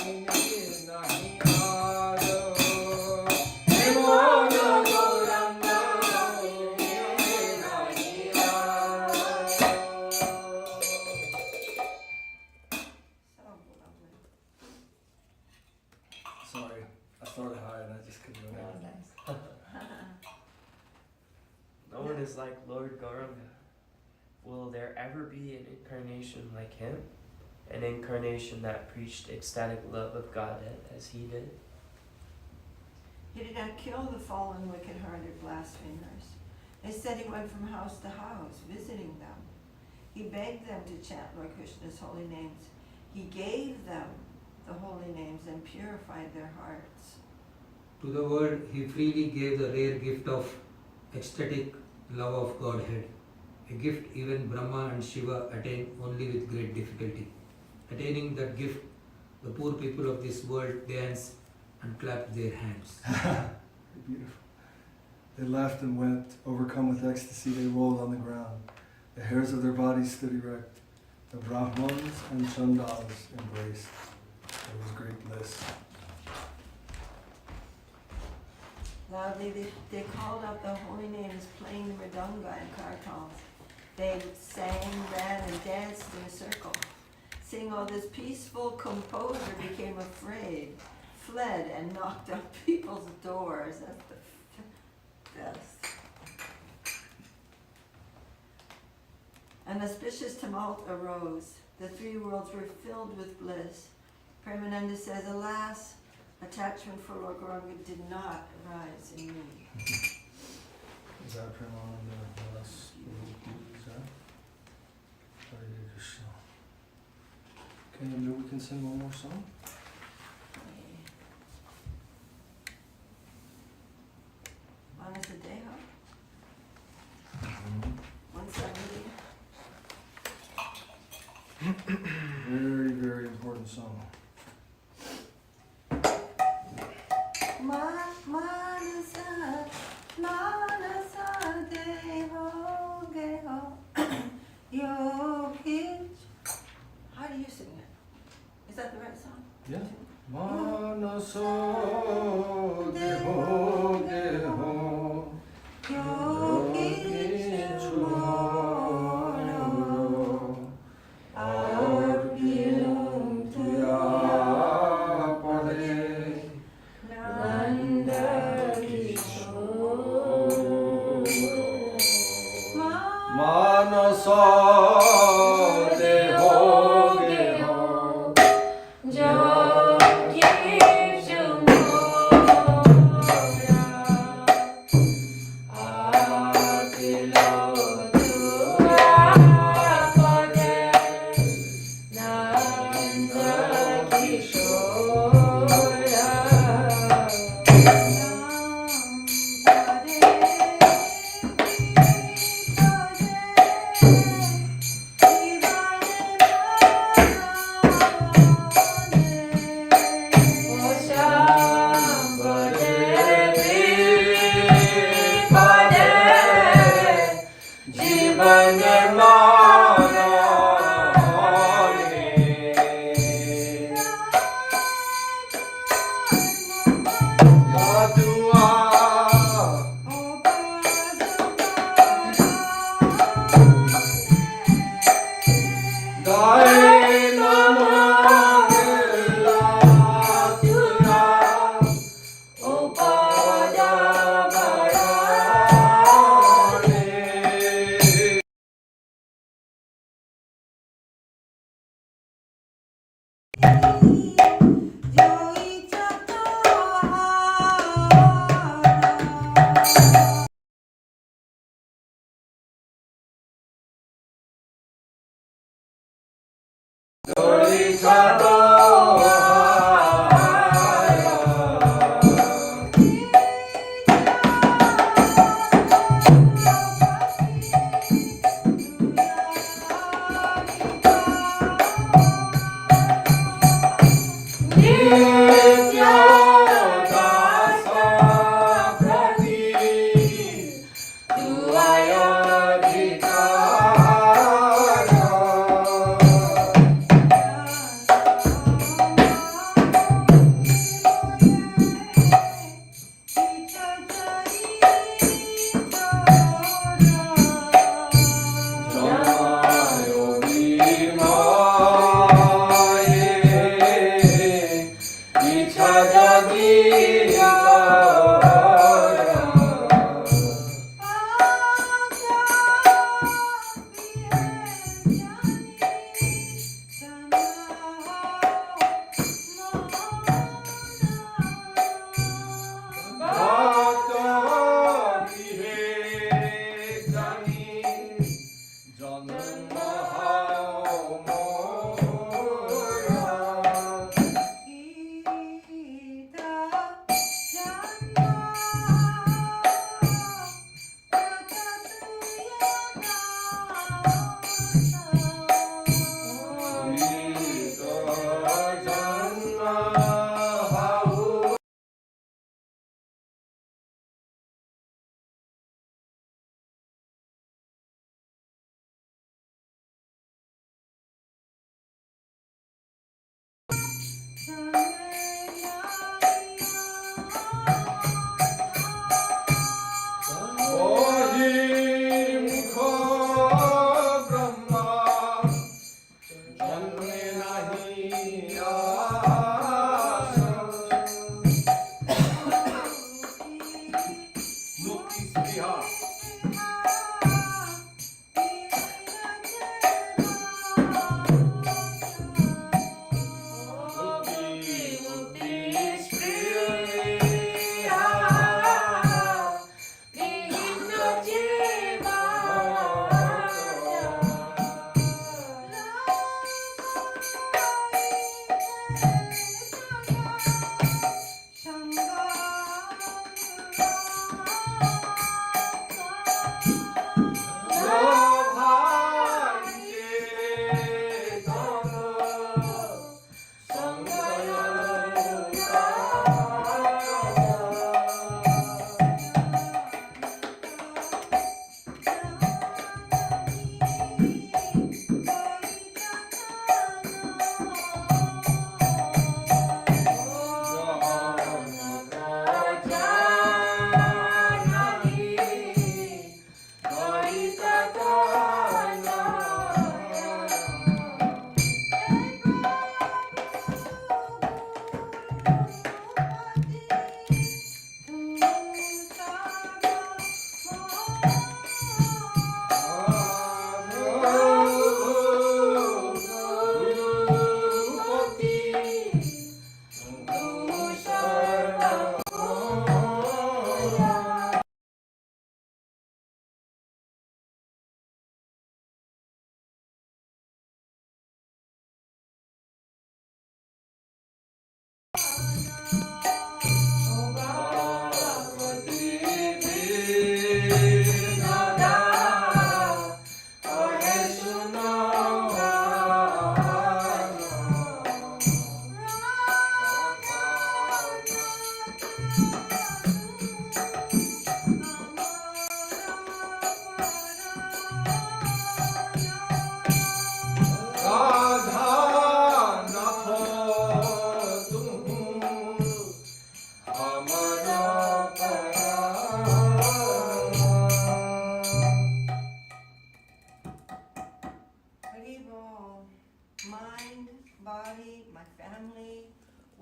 Sorry, I started high and I just couldn't do it. Nice. No one is like Lord Gauranga. Will there ever be an incarnation like him? An incarnation that preached ecstatic love of Godhead as he did? He did not kill the fallen, wicked-hearted blasphemers. Instead, he went from house to house, visiting them. He begged them to chant Lord Krishna's holy names. He gave them the holy names and purified their hearts. To the world, he freely gave the rare gift of ecstatic love of Godhead, a gift even Brahma and Shiva attain only with great difficulty. Attaining that gift, the poor people of this world dance and clap their hands. Beautiful. They laughed and wept, overcome with ecstasy, they rolled on the ground. The hairs of their bodies stood erect. The Brahmins and Chandals embraced. There was great bliss. Loudly they called out the holy names, playing the mridanga and kartals. They sang, ran, and danced in a circle. Seeing all this, peaceful composer became afraid, fled, and knocked on people's doors. That's the best. An auspicious tumult arose. The three worlds were filled with bliss. Premananda says, alas, attachment for Lord Gauranga did not arise in me. Is that Premananda? Is that? Hare Krishna. Okay, maybe we can sing one more song? Anasadeha. 170. Very, very important song. Manasa deho geho yogich. How do you sing it? Is that the right song? Yeah. Manaso deho geho yogich moro arpilum tuya pade nanda kishore manaso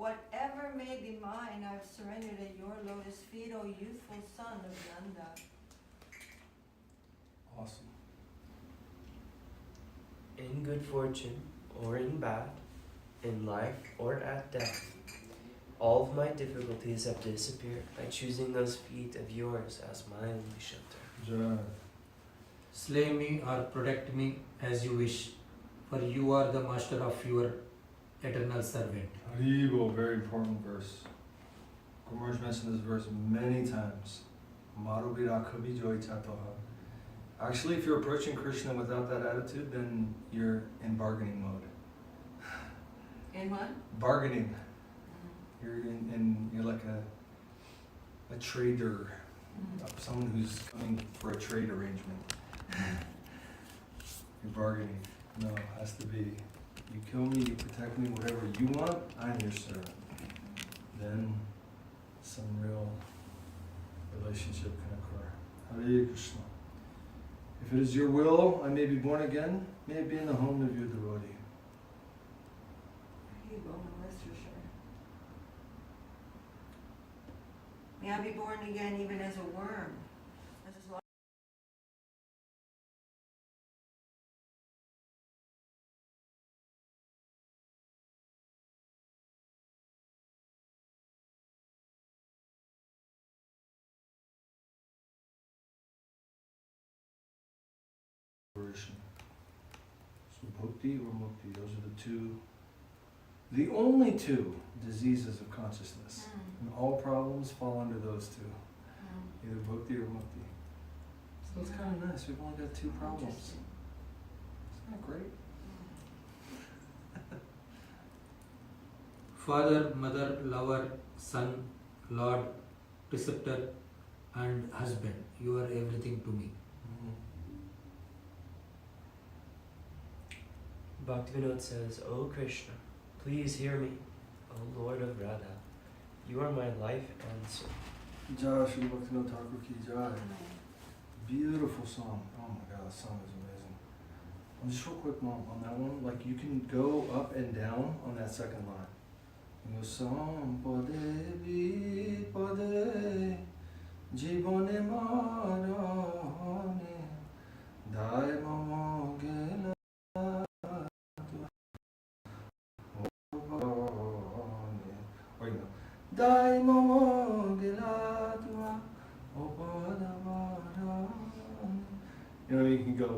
Whatever may be mine, I've surrendered at your lotus feet, O youthful son of Nanda. Awesome. In good fortune or in bad, in life or at death, all of my difficulties have disappeared by choosing those feet of yours as my only shelter. Jaya. Slay me or protect me as you wish, for you are the master of your eternal servant. Haribo, very important verse. Guru Maharaj mentioned this verse many times. Marubira kabi joy chatoha. Actually, if you're approaching Krishna without that attitude, then you're in bargaining mode. In what? Bargaining. You're like a trader, someone who's coming for a trade arrangement. You're bargaining. No, it has to be, you kill me, you protect me, whatever you want, I'm your servant. Then some real relationship can occur. Hare Krishna. If it is your will, I may be born again, may it be in the home of your devotee. That's for sure. May I be born again even as a worm. This is So bhakti or mukti, those are the only two diseases of consciousness. And all problems fall under those two. Either bhakti or mukti. So it's kind of nice, we've only got two problems. Isn't that great? Father, mother, lover, son, lord, preceptor, and husband, you are everything to me. Bhaktivinoda says, O Krishna, please hear me, O Lord of Radha. You are my life and soul. Jaya Shri Bhaktivinoda Thakur ki Jaya. Beautiful song. Oh my God, that song is amazing. And just real quick, Mom, on that one, like you can go up and down on that second line. You go Sampade Vipade Jivane Marane Dai Mama Gela or you go Dai Mama Gela You know, you can go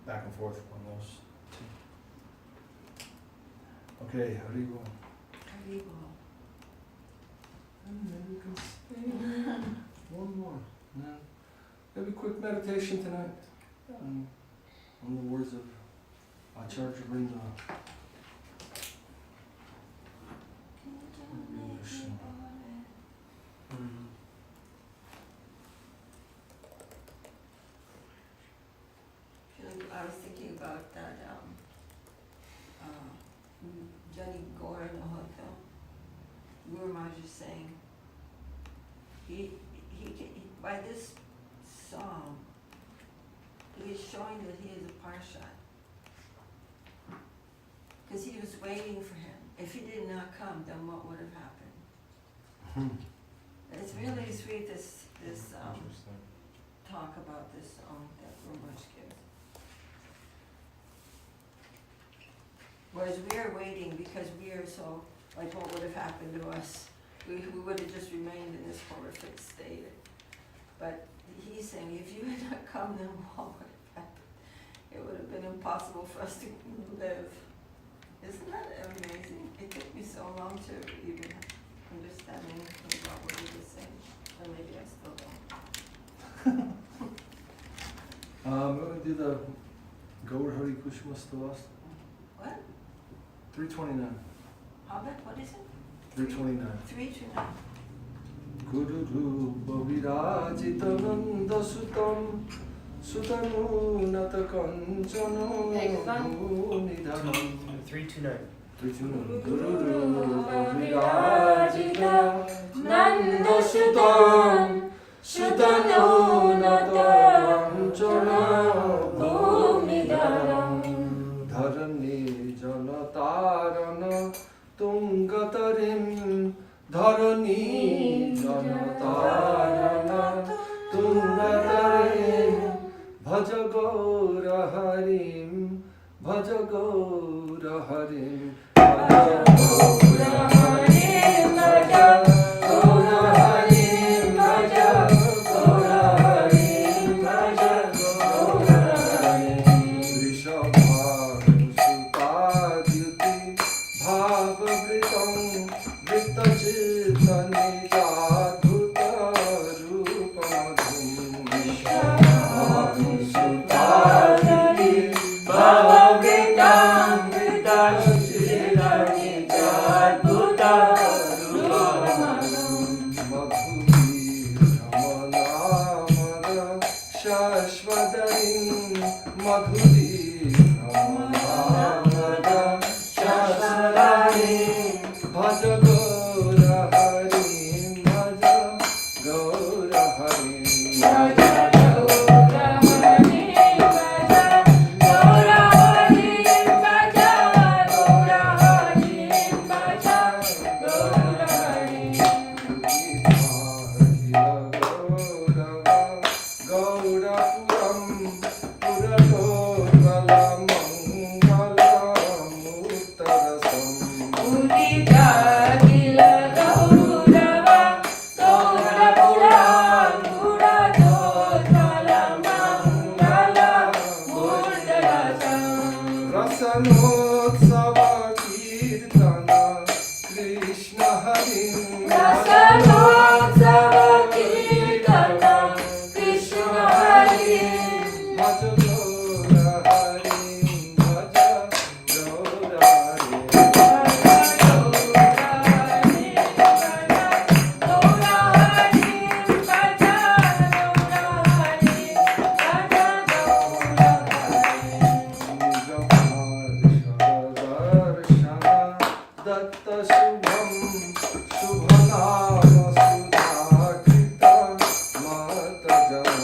back and forth on those two. Okay, Haribo. And maybe we can stay one more. No. Maybe a quick meditation tonight on the words of Acharya Govinda. I was thinking about that Johnny Gore in the hotel. Guru Maharaj is saying he by this song he is showing that he is a parashat, because he was waiting for him. If he did not come, then what would have happened? It's really sweet, this talk about this song that Guru Maharaj gives. Whereas we are waiting because we are so, like what would have happened to us? We would have just remained in this horrific state. But he's saying, if you had not come, then what would have happened? It would have been impossible for us to live. Isn't that amazing? It took me so long to even understand anything about what he was saying. Or maybe I still don't. We're going to do the Gaur Hari Kushma Stavas. What? 329. What is it? 329. 329. Guru Rupa Virajitananda Sutam Sutanunata Kanchana Nidhanam 329. 329. Guru Rupa Virajita Nanda Sutam Sutanunata Kanchana Bhumidharam Dharani Janatarana Tungata Sundatarim Dharani Janatarana Tundatarim Bhaja Gaura Harim Bhaja Gaura Harim Bhaja Gaura Harim Bhaja Gaura Harim Bhaja Gaura Harim Bhaja Gaura Harim Rishabhanusupadyuti Bhavavritam Vittachittanijadhuta Rupamadhum Rishabhanusupadyuti Bhavavritam Vittachittanijadhuta Rupamadhum Madhuri Shashvadarim Madhuri Ramanamada Shashvadarim Bhaja Gaura Harim Bhaja Gaura Harim Bhaja Gaura Harim Bhaja Gaura Harim Bhaja Gaura Harim Bhaja Gaura Harim Gaurapuram Puragopalam Mangalamuttarasam Udita Gila Gaurava Gaurapuram Puragopalam Mangalamuttarasam Rasanotsava Kirtana Krishna Harim Rasanotsava Kirtana Krishna Harim Bhaja Gaura Harim Bhaja Gaura Harim Bhaja Gaura Harim Bhaja Gaura Harim Bhaja Gaura Harim Bhaja Gaura Harim Datta Shubham Shubhanama Sudhakrita Matajam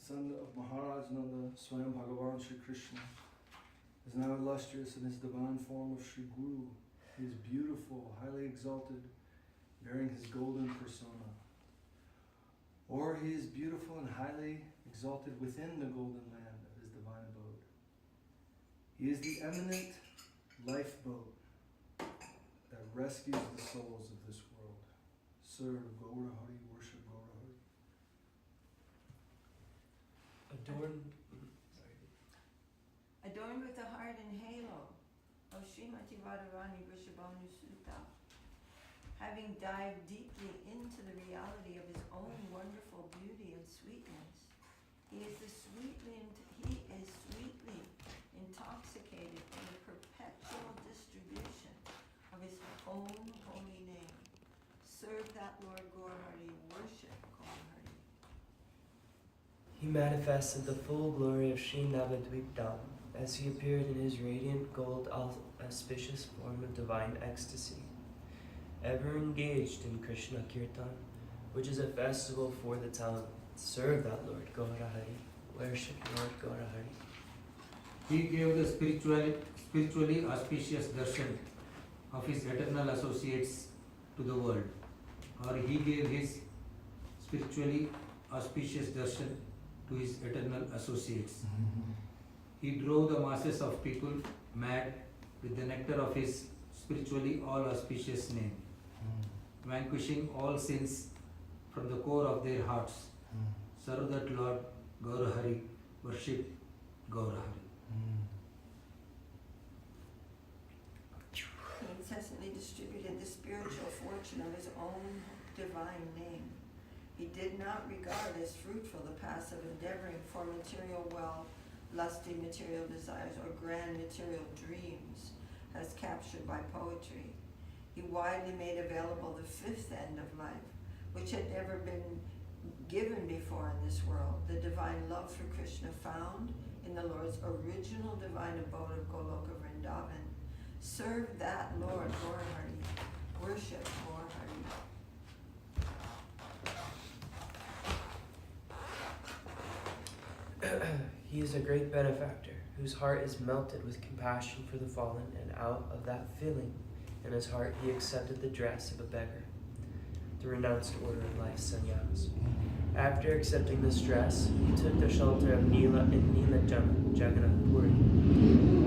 son of Maharaj Nanda, Swayam Bhagavan Shri Krishna, is now illustrious in his divine form of Shri Guru. He is beautiful, highly exalted, bearing his golden persona. Or he is beautiful and highly exalted within the golden land of his divine abode. He is the eminent lifeboat that rescues the souls of this world. Serve Gaura Hari, worship Gaura Hari. Adorned with the heart and halo of Srimati Radharani Vrishabhanu Sutta, having dived deeply into the reality of his own wonderful beauty and sweetness, he is sweetly intoxicated in the perpetual distribution of his own holy name. Serve that Lord Gaurahari, worship Gaurahari. He manifested the full glory of Sri Navadvip Dham as he appeared in his radiant gold auspicious form of divine ecstasy, ever engaged in Krishna Kirtan, which is a festival for the talent. Serve that Lord Gaurahari, worship Lord Gaurahari. He gave the spiritually auspicious darshan of his eternal associates to the world, or he gave his spiritually auspicious darshan to his eternal associates. He drove the masses of people mad with the nectar of his spiritually all auspicious name, vanquishing all sins from the core of their hearts. Serve that Lord Gaurahari, worship Gaurahari. He incessantly distributed the spiritual fortune of his own divine name. He did not regard as fruitful the passive endeavoring for material wealth, lusty material desires, or grand material dreams as captured by poetry. He widely made available the fifth end of life, which had never been given before in this world, the divine love for Krishna found in the Lord's original divine abode of Goloka Vrindavan. Serve that Lord Gaurahari, worship Gaurahari. He is a great benefactor, whose heart is melted with compassion for the fallen, and out of that feeling in his heart he accepted the dress of a beggar, the renounced order of life sannyas. After accepting this dress, he took the shelter of Nila Jagannath Puri.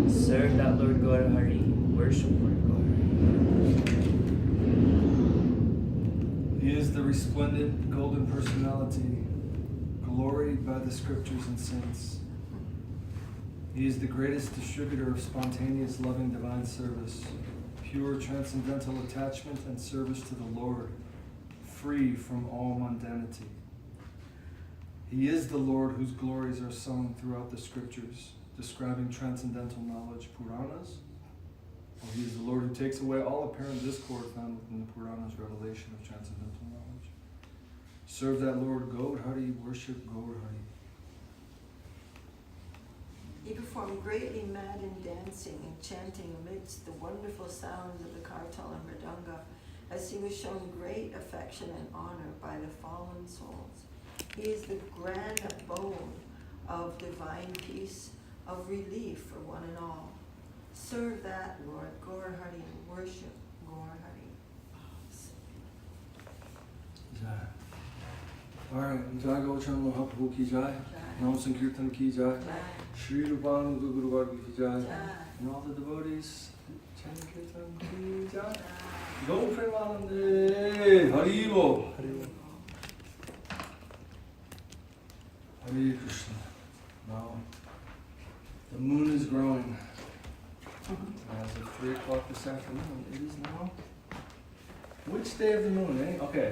Serve that Lord Gaurahari, worship Lord Gaurahari. He is the resplendent golden personality, gloried by the scriptures and saints. He is the greatest distributor of spontaneous, loving divine service, pure transcendental attachment and service to the Lord, free from all mundanity. He is the Lord whose glories are sung throughout the scriptures, describing transcendental knowledge, Puranas. Well, he is the Lord who takes away all apparent discord found within the Puranas' revelation of transcendental knowledge. Serve that Lord Gaurahari, worship Gaurahari. He performed greatly mad in dancing and chanting amidst the wonderful sounds of the kartal and mridanga, as he was shown great affection and honor by the fallen souls. He is the grand abode of divine peace, of relief for one and all. Serve that Lord Gaurahari and worship Gaurahari. Jaya. Alright, Jai Gaucham Mahaprabhu ki Jai, Nam Sankirtan ki Jai, Shri Rupan Guru Varga ki Jai, and all the devotees, Chant Kirtan ki Jai. Go Premanande, Haribo. Hare Krishna. Now, the moon is growing. As of 3 o'clock this afternoon, it is now. Which day of the moon, eh? Okay.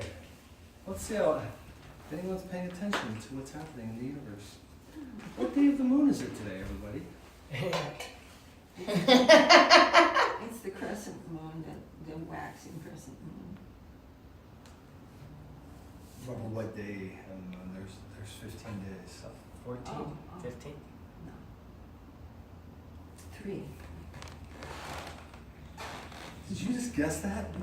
Let's see how anyone's paying attention to what's happening in the universe. What day of the moon is it today, everybody? It's the crescent moon, the waxing crescent moon. Remember what day of the moon? There's 15 days. 14? 15? No. 3. Did you just guess that? Oh,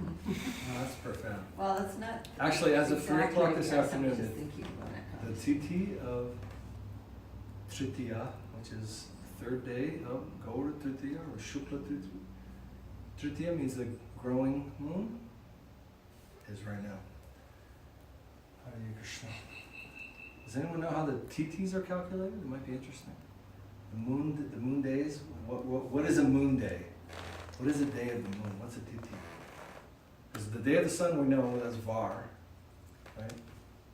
that's profound. Well, it's not. Actually, as of 3 o'clock exactly this guess, I'm afternoon, just thinking about it. the TT of Tritiya, which is the third day of Gaura Tritiya or Shukla Tritiya. Tritiya means the growing moon. Is right now. Hare Krishna. Does anyone know how the titis are calculated? It might be interesting. The moon days. What is a moon day? What is a day of the moon? What's a titi? Because the day of the sun we know as Var, right?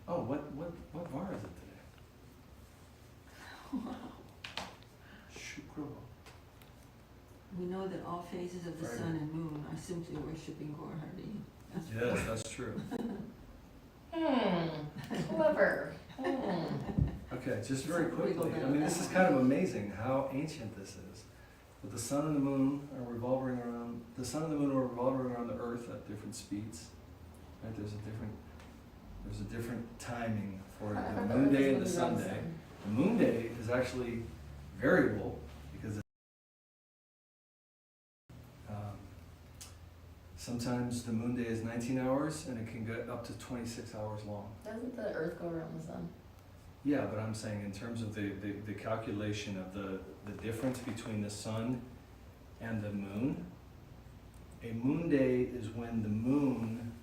Oh, what Var is it today? Shukra. We know that all phases of the Friday. sun and moon are simply worshipping Gaur Hari. Yes, that's true. Clever. Okay, just very quickly. I mean, this is kind of amazing how ancient this is. But the sun and the moon are revolving around. The sun and the moon are revolving around the Earth at different speeds. Right? There's a different timing for the moon day and the sun day. The moon day is actually variable because sometimes the moon day is 19 hours and it can get up to 26 hours long. Doesn't the Earth go around the sun? Yeah, but I'm saying in terms of the calculation of the difference between the sun and the moon, a moon day is when the moon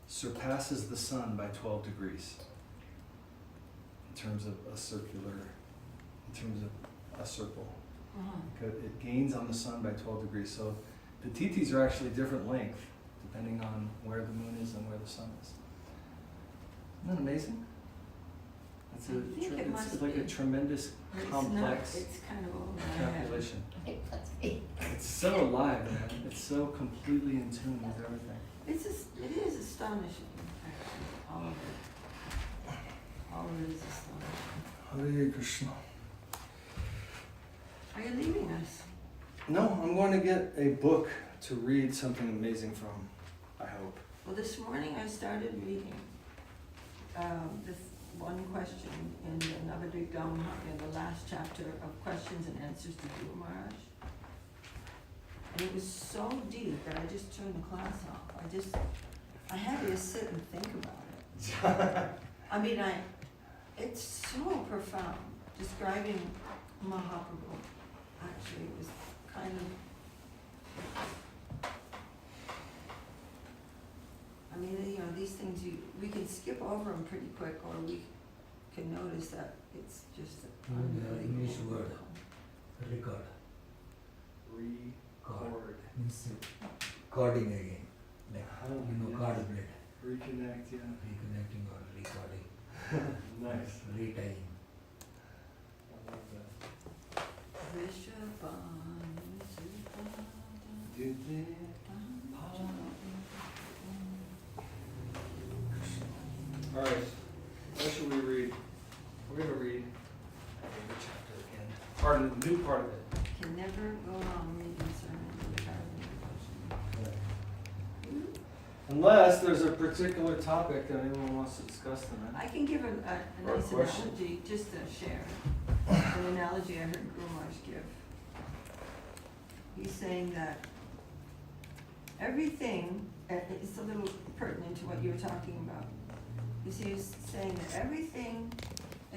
surpasses the sun by 12 degrees in terms of a circle. It gains on the sun by 12 degrees. So the titis are actually different length depending on where the moon is and where the sun is. Isn't that amazing? It's it's like a tremendous complex It's kind of all calculation. Let's see. It's so alive, man. It's so completely in tune with everything. It is astonishing, actually, all of it. All of it is astonishing. Hare Krishna. Are you leaving us? No, I'm going to get a book to read something amazing from, I hope. Well, this morning I started reading this one question in the Navadvip Dhamma, in the last chapter of Questions and Answers to Guru Maharaj. And it was so deep that I just turned the class off. I had to just sit and think about it. I mean, it's so profound. Describing Mahaprabhu, actually, it was kind of, I mean, you know, these things we can skip over them pretty quick, or we can notice that it's just English unbelievable. word. Record. Record. Means recording again. Like, card blade. Reconnect, yeah. Reconnecting or recording. Nice. Retying. I love that. All right, what should we read? We're going to read the chapter again. Part of the new part of it. Can never go wrong reading sermons with devotion. Unless there's a particular topic that anyone wants to discuss tonight. I can give a Or a nice question. analogy, just to share. An analogy I heard Guru Maharaj give. He's saying that everything, it's a little pertinent to what you were talking about. You see, he's saying that everything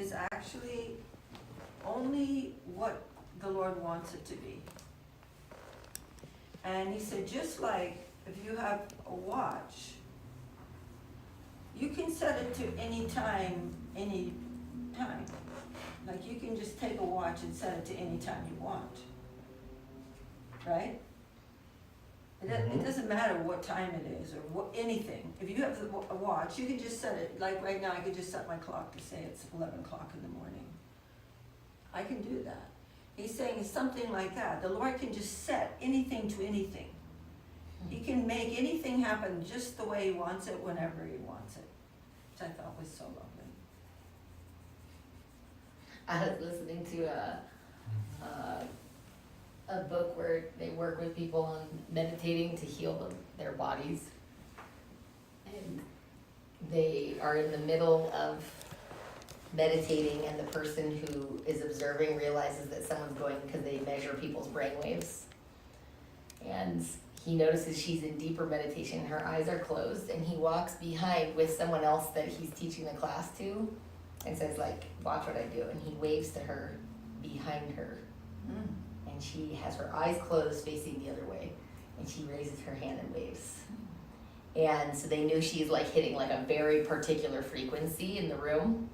is actually only what the Lord wants it to be. And he said, just like if you have a watch, you can set it to any time. Like you can just take a watch and set it to any time you want. Right? It doesn't matter what time it is or anything. If you have a watch, you can just set it, like right now I could just set my clock to say it's 11 o'clock in the morning. I can do that. He's saying it's something like that. The Lord can just set anything to anything. He can make anything happen just the way He wants it, whenever He wants it, which I thought was so lovely. I was listening to a book where they work with people on meditating to heal their bodies. And they are in the middle of meditating, and the person who is observing realizes that someone's going, because they measure people's brain waves. And he notices she's in deeper meditation, her eyes are closed, and he walks behind with someone else that he's teaching the class to, and says like, watch what I do, and he waves to her behind her, and she has her eyes closed facing the other way, and she raises her hand and waves. And so they knew she's like hitting like a very particular frequency in the room.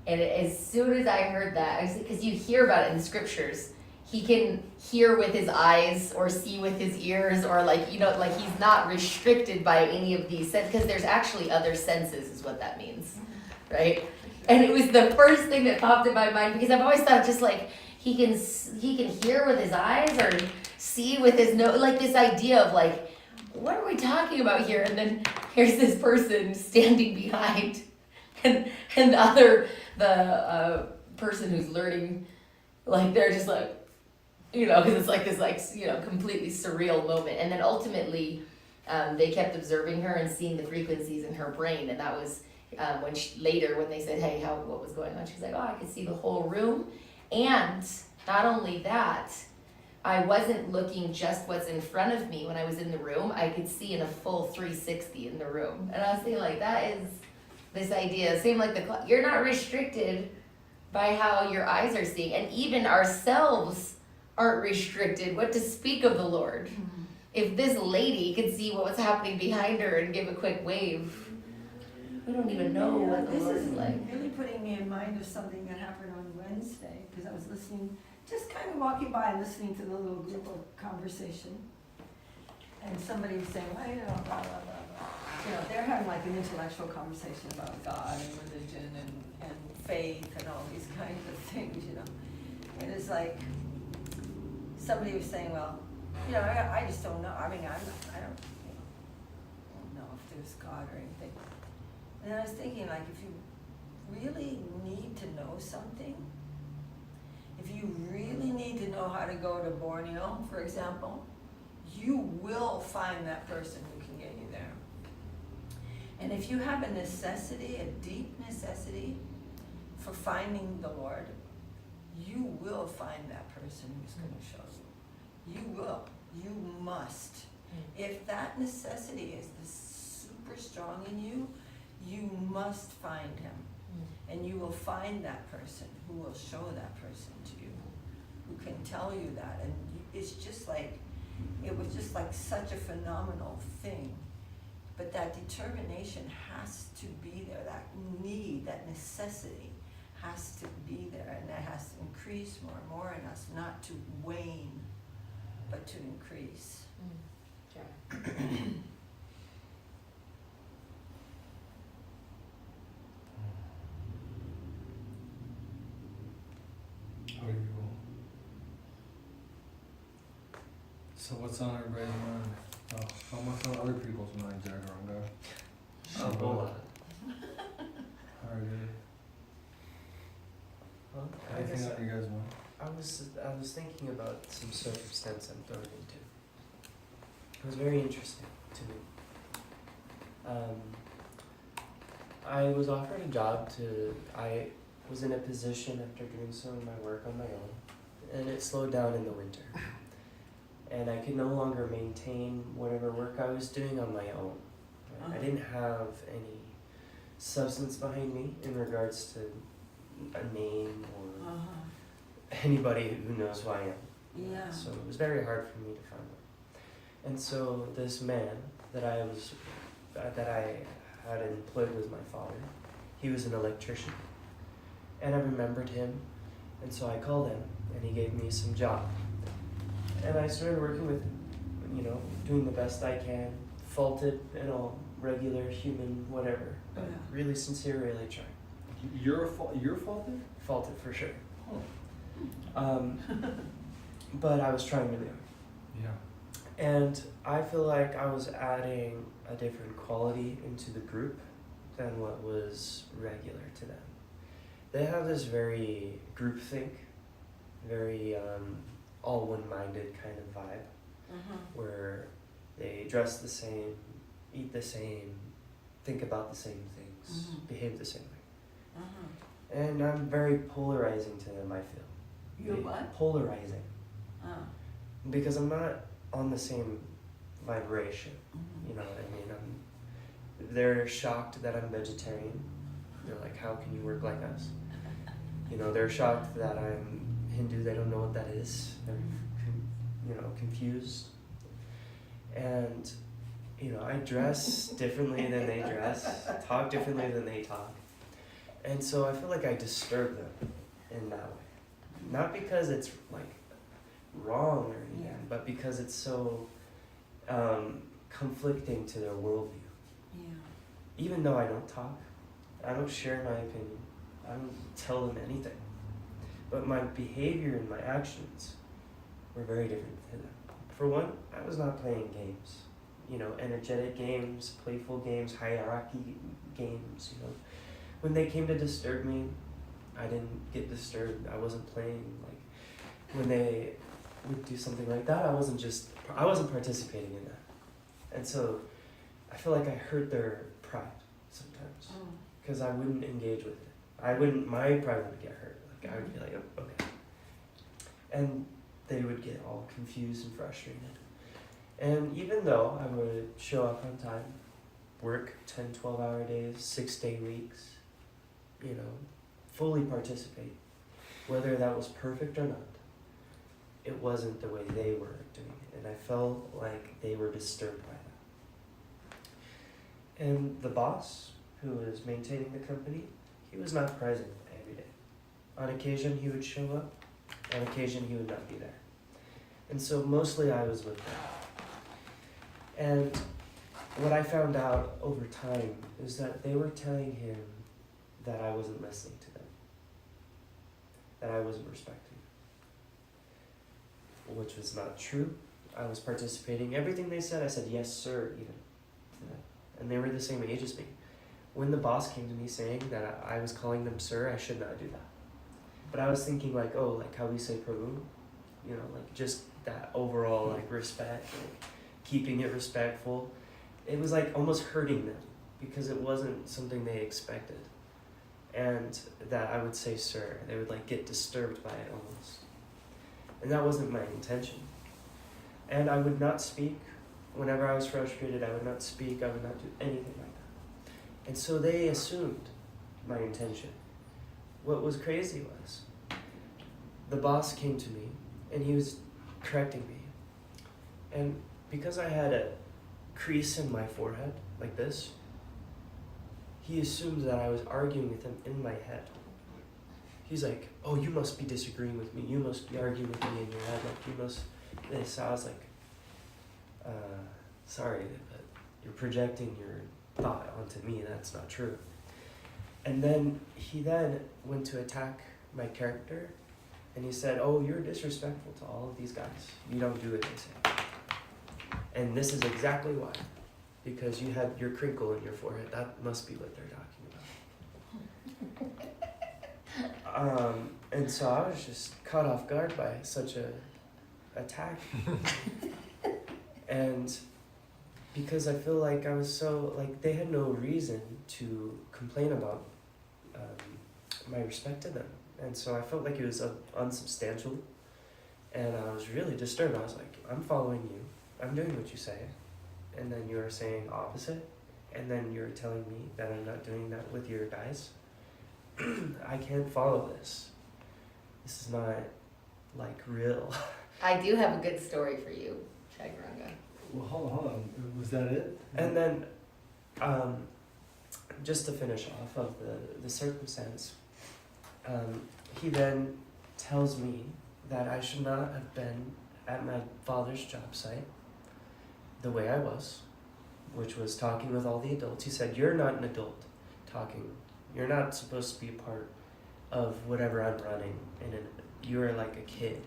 And as soon as I heard that, because you hear about it in the scriptures, he can hear with his eyes or see with his ears, or like, you know, like he's not restricted by any of these senses, because there's actually other senses is what that means, right? And it was the first thing that popped in my mind, because I've always thought just like he can hear with his eyes or see with his nose, like this idea of like, what are we talking about here? And then here's this person standing behind, and the person who's learning, like they're just like, you know, because it's like this like, you know, completely surreal moment. And then ultimately they kept observing her and seeing the frequencies in her brain, and that was when later when they said, hey, what was going on, she's like, oh, I could see the whole room. And not only that, I wasn't looking just what's in front of me when I was in the room. I could see in a full 360 in the room. And I was thinking like, that is this idea. Same like you're not restricted by how your eyes are seeing. And even ourselves aren't restricted. What to speak of the Lord? Mm-hmm. If this lady could see what was happening behind her and give a quick wave, we don't even know what the Lord is like. This is really putting me in mind of something that happened on Wednesday, because I was listening, just kind of walking by and listening to the little group of conversation. And somebody was saying, well, you know, blah, blah, blah, blah. You know, they're having like an intellectual conversation about God and religion and faith and all these kinds of things, you know. And it's like, somebody was saying, well, you know, I just don't know. I mean, I don't know if there's God or anything. And I was thinking, like, if you really need to know something, if you really need to know how to go to Borneo, for example, you will find that person who can get you there. And if you have a necessity, a deep necessity for finding the Lord, you will find that person who's going to show you. You will. You must. If that necessity is super strong in you, you must find him. And you will find that person who will show that person to you, who can tell you that. And it's just like, it was just like such a phenomenal thing. But that determination has to be there, that need, that necessity has to be there, and that has to increase more and more in us, not to wane, but to increase. Yeah. So what's on everybody's mind? Oh, what's on other people's minds there, Govinda? A whole lot. Alright, Well, I anything guess on you guys' mind? I was thinking about some circumstance I'm thrown into. It was very interesting to me. I was offered a job I was in a position after doing some of my work on my own, and it slowed down in the winter. And I could no longer maintain whatever work I was doing on my own. Right? I didn't have any substance behind me in regards to a name or anybody who knows who I am. Yeah. So it was very hard for me to find one. And so this man that I had employed with my father, he was an electrician. And I remembered him, and so I called him, and he gave me some job. And I started working with him, you know, doing the best I can, faulted and all, regular, human, whatever. But really sincere, really trying. You're faulted? Faulted for sure. Oh. But I was trying to do. Yeah. And I feel like I was adding a different quality into the group than what was regular to them. They have this very groupthink, very all one-minded kind of vibe, where they dress the same, eat the same, think about the same things, behave the same way. And I'm very polarizing to them, I feel. You're what? Polarizing. Because I'm not on the same vibration, you know what I mean? They're shocked that I'm vegetarian, They're like, how can you work like us? You know, they're shocked that I'm Hindu. They don't know what that is. They're, confused. And, I dress differently than they dress, talk differently than they talk. And so I feel like I disturb them in that way. Not because it's like wrong or anything, but because it's so conflicting to their worldview. Yeah. Even though I don't talk, I don't share my opinion, I don't tell them anything. But my behavior and my actions were very different to them. For one, I was not playing games. Energetic games, playful games, hierarchy games, When they came to disturb me, I didn't get disturbed. I wasn't playing. Like, when they would do something like that, I wasn't participating in that. And so, I feel like I hurt their pride sometimes. Because I wouldn't engage with it. My pride would get hurt. Like, I would be like, oh, okay. And they would get all confused and frustrated. And even though I would show up on time, work 10, 12-hour days, 6-day weeks, fully participate, whether that was perfect or not, it wasn't the way they were doing it. And I felt like they were disturbed by that. And the boss, who was maintaining the company, he was not present every day. On occasion, he would show up. On occasion, he would not be there. And so mostly I was with them. And what I found out over time is that they were telling him that I wasn't listening to them, that I wasn't respecting them, which was not true. I was participating. Everything they said, I said, yes, sir, even to them. And they were the same age as me. When the boss came to me saying that I was calling them sir, I should not do that. But I was thinking like how we say Prabhu, just that overall respect, keeping it respectful. It was like almost hurting them because it wasn't something they expected. And that I would say sir, they would get disturbed by it almost. And that wasn't my intention. And I would not speak. Whenever I was frustrated, I would not speak. I would not do anything like that. And so they assumed my intention. What was crazy was the boss came to me and he was correcting me. And because I had a crease in my forehead, like this, he assumed that I was arguing with him in my head. He's like, oh, you must be disagreeing with me. You must be arguing with me in your head. Like, you must this. I was like, sorry, but you're projecting your thought onto me. That's not true. And then he went to attack my character, and he said, oh, you're disrespectful to all of these guys. You don't do what they say. And this is exactly why. Because you had your crinkle in your forehead. That must be what they're talking about. And so I was just caught off guard by such a attack. And because I feel like I was so, they had no reason to complain about my respect to them. And so I felt like it was unsubstantial. And I was really disturbed. I was like, I'm following you. I'm doing what you say. And then you're saying opposite. And then you're telling me that I'm not doing that with your guys. I can't follow this. This is not, real. I do have a good story for you, Chaturanga. Well, hold on. Was that it? And then, just to finish off of the circumstance, he then tells me that I should not have been at my father's job site the way I was, which was talking with all the adults. He said, you're not an adult talking. You're not supposed to be a part of whatever I'm running, and you're like a kid.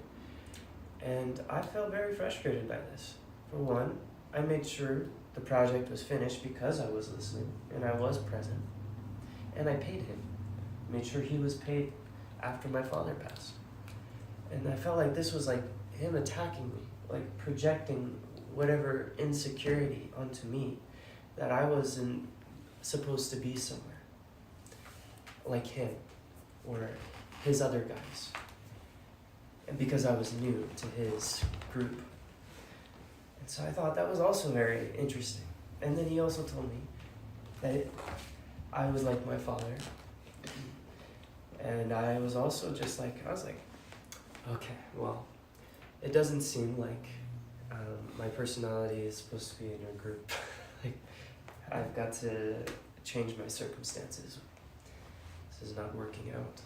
And I felt very frustrated by this. For one, I made sure the project was finished because I was listening and I was present. And I paid him. Made sure he was paid after my father passed. And I felt like this was him attacking me, projecting whatever insecurity onto me, that I wasn't supposed to be somewhere like him or his other guys. And because I was new to his group. And so I thought that was also very interesting. And then he also told me that I was like my father, And I was also just like, okay, well, it doesn't seem like my personality is supposed to be in a group. Like, I've got to change my circumstances. This is not working out.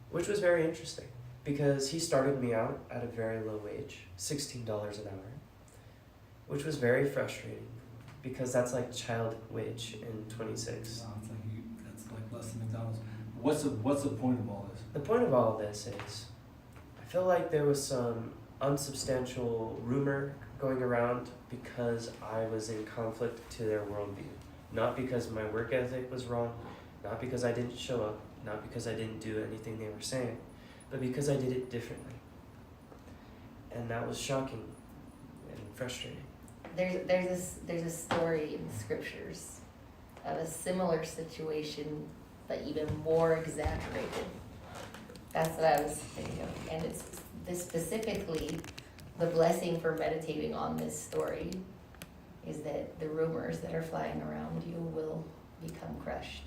Which was very interesting, because he started me out at a very low wage, $16 an hour, which was very frustrating, because that's like child wage in 26. No, it's that's like less than McDonald's. What's the point of all this? The point of all of this is, I feel like there was some unsubstantial rumor going around because I was in conflict to their worldview. Not because my work ethic was wrong, not because I didn't show up, not because I didn't do anything they were saying, but because I did it differently. And that was shocking and frustrating. There's a story in the scriptures of a similar situation, but even more exaggerated. That's what I was thinking of. And it's this specifically, the blessing for meditating on this story is that the rumors that are flying around you will become crushed.